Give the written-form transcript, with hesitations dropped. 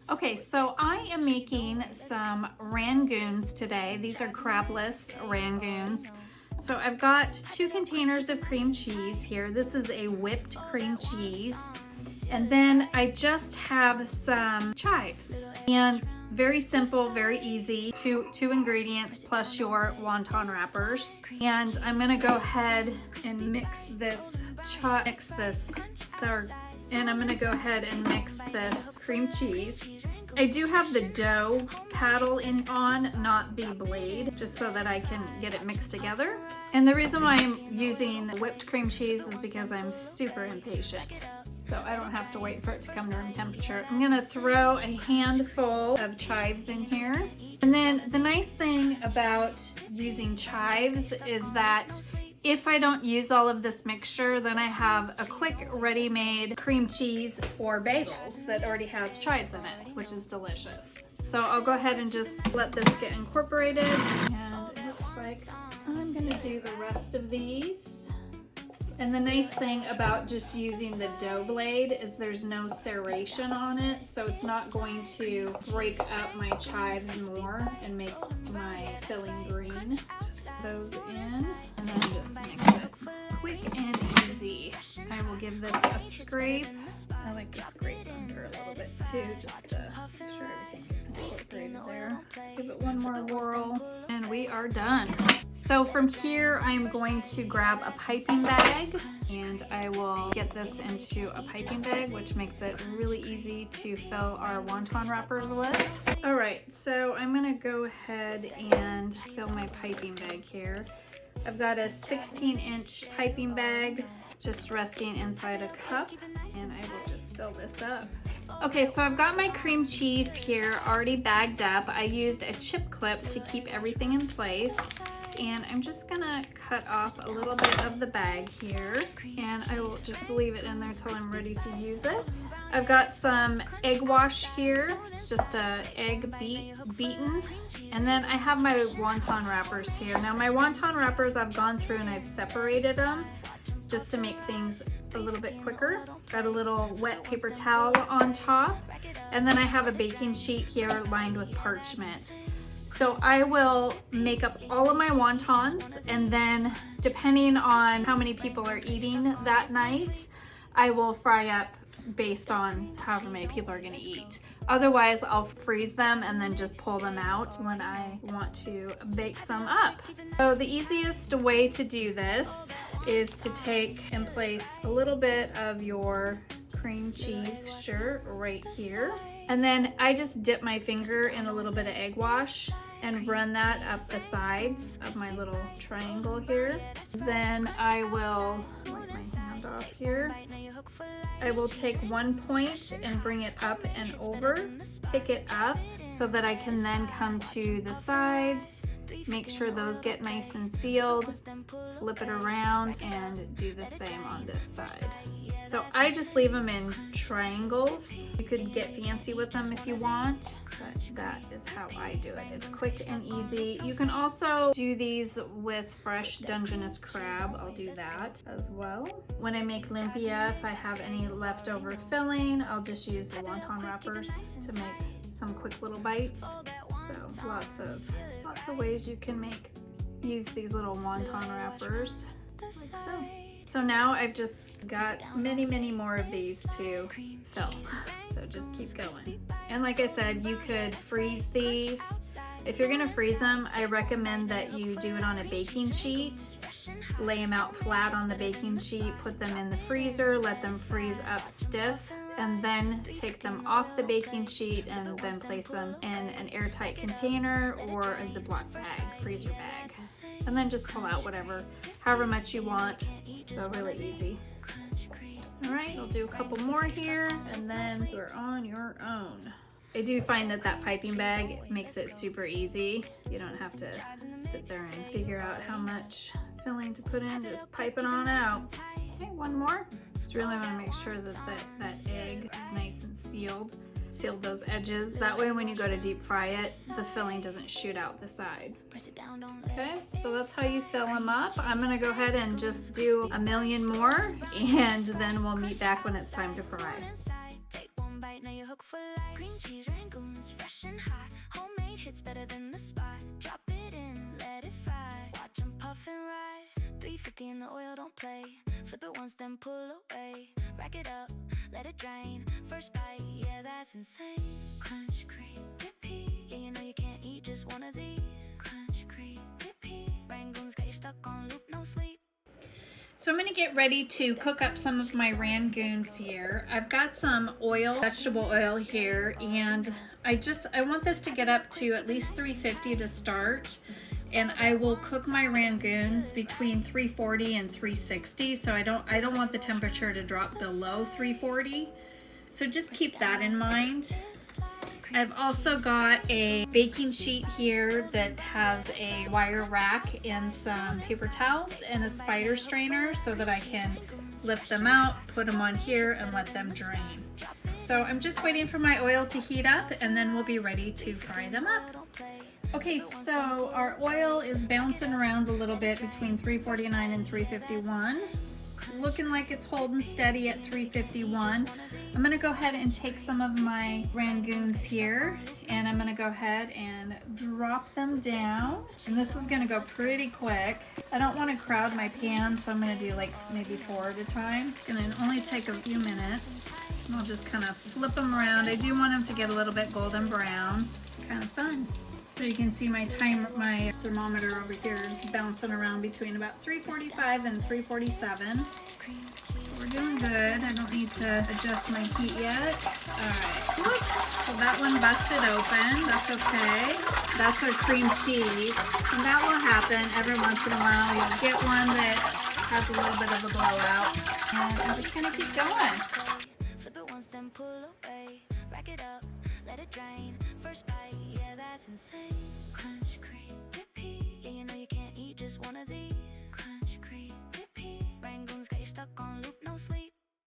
Okay, so I am making some rangoons today. These are crabless rangoons. So I've got 2 containers of cream cheese here. This is a whipped cream cheese. And then I just have some chives. And very simple, very easy. Two ingredients plus your wonton wrappers. And I'm gonna go ahead and mix this and I'm gonna go ahead and mix this cream cheese. I do have the dough paddle on, not the blade, just so that I can get it mixed together. And the reason why I'm using whipped cream cheese is because I'm super impatient. So I don't have to wait for it to come to room temperature. I'm gonna throw a handful of chives in here. And then the nice thing about using chives is that if I don't use all of this mixture, then I have a quick ready-made cream cheese for bagels that already has chives in it, which is delicious. So I'll go ahead and just let this get incorporated. And it looks like I'm gonna do the rest of these. And the nice thing about just using the dough blade is there's no serration on it, so it's not going to break up my chives more and make my filling green. Just those in, and then just mix it quick and easy. I will give this a scrape. I like to scrape under a little bit too, just to make sure everything gets incorporated there. Give it one more whirl, and we are done. So from here, I'm going to grab a piping bag, and I will get this into a piping bag, which makes it really easy to fill our wonton wrappers with. All right, so I'm gonna go ahead and fill my piping bag here. I've got a 16-inch piping bag just resting inside a cup, and I will just fill this up. Okay, so I've got my cream cheese here already bagged up. I used a chip clip to keep everything in place. And I'm just gonna cut off a little bit of the bag here, and I will just leave it in there till I'm ready to use it. I've got some egg wash here. It's just a egg beaten. And then I have my wonton wrappers here. Now my wonton wrappers, I've gone through and I've separated them just to make things a little bit quicker. Got a little wet paper towel on top, and then I have a baking sheet here lined with parchment. So I will make up all of my wontons, and then depending on how many people are eating that night, I will fry up based on however many people are gonna eat. Otherwise, I'll freeze them and then just pull them out when I want to bake some up. So the easiest way to do this is to take and place a little bit of your cream cheese mixture right here. And then I just dip my finger in a little bit of egg wash and run that up the sides of my little triangle here. Then I will wipe my hand off here. I will take one point and bring it up and over, pick it up so that I can then come to the sides, make sure those get nice and sealed, flip it around, and do the same on this side. So I just leave them in triangles. You could get fancy with them if you want, but that is how I do it. It's quick and easy. You can also do these with fresh Dungeness crab. I'll do that as well. When I make lumpia, if I have any leftover filling, I'll just use the wonton wrappers to make some quick little bites. So lots of ways you can use these little wonton wrappers, like so. So now I've just got many more of these to fill. So just keep going. And like I said, you could freeze these. If you're gonna freeze them, I recommend that you do it on a baking sheet. Lay them out flat on the baking sheet, put them in the freezer, let them freeze up stiff, and then take them off the baking sheet and then place them in an airtight container or a Ziploc bag, freezer bag. And then just pull out however much you want. So really easy. All right, I'll do a couple more here, and then you're on your own. I do find that piping bag makes it super easy. You don't have to sit there and figure out how much filling to put in, just pipe it on out. Okay, one more. Just really want to make sure that egg is nice and sealed. Seal those edges. That way when you go to deep fry it, the filling doesn't shoot out the side. Okay, so that's how you fill them up. I'm gonna go ahead and just do a million more, and then we'll meet back when it's time to fry. for life. Cream cheese rangoons, fresh and hot. Homemade hits better than the spot. Drop it in, let it fry. Watch 'em puff and rise. 350 in the oil, don't play. Flip it once, then pull away. Rack it up, let it drain. First bite, yeah, that's insane. Crunch, cream, repeat. Yeah, you know you can't eat just one of these. Crunch, cream, repeat. Rangoons got you stuck on loop, no sleep. So I'm going to get ready to cook up some of my rangoons here. I've got some oil, vegetable oil here, and I want this to get up to at least 350 to start. And I will cook my rangoons between 340 and 360. So I don't want the temperature to drop below 340. So just keep that in mind. I've also got a baking sheet here that has a wire rack and some paper towels and a spider strainer so that I can lift them out, put them on here, and let them drain. So I'm just waiting for my oil to heat up and then we'll be ready to fry them up. Okay, so our oil is bouncing around a little bit between 349 and 351. Looking like it's holding steady at 351. I'm going to go ahead and take some of my rangoons here and I'm going to go ahead and drop them down. And this is going to go pretty quick. I don't want to crowd my pan, so I'm going to do like maybe 4 at a time. And it only take a few minutes. And I'll just kind of flip them around. I do want them to get a little bit golden brown. Kind of fun. So you can see my thermometer over here is bouncing around between about 345 and 347. So we're doing good. I don't need to adjust my heat yet. Alright, whoops. Well, that one busted open. That's okay. That's our cream cheese. And that will happen every once in a while. You'll get one that has a little bit of a blowout. And I'm just going to keep going. Flip it once, then pull away. Rack it up, let it drain. First bite, yeah, that's insane. Crunch, cream, repeat. Yeah, you know you can't eat just one of these.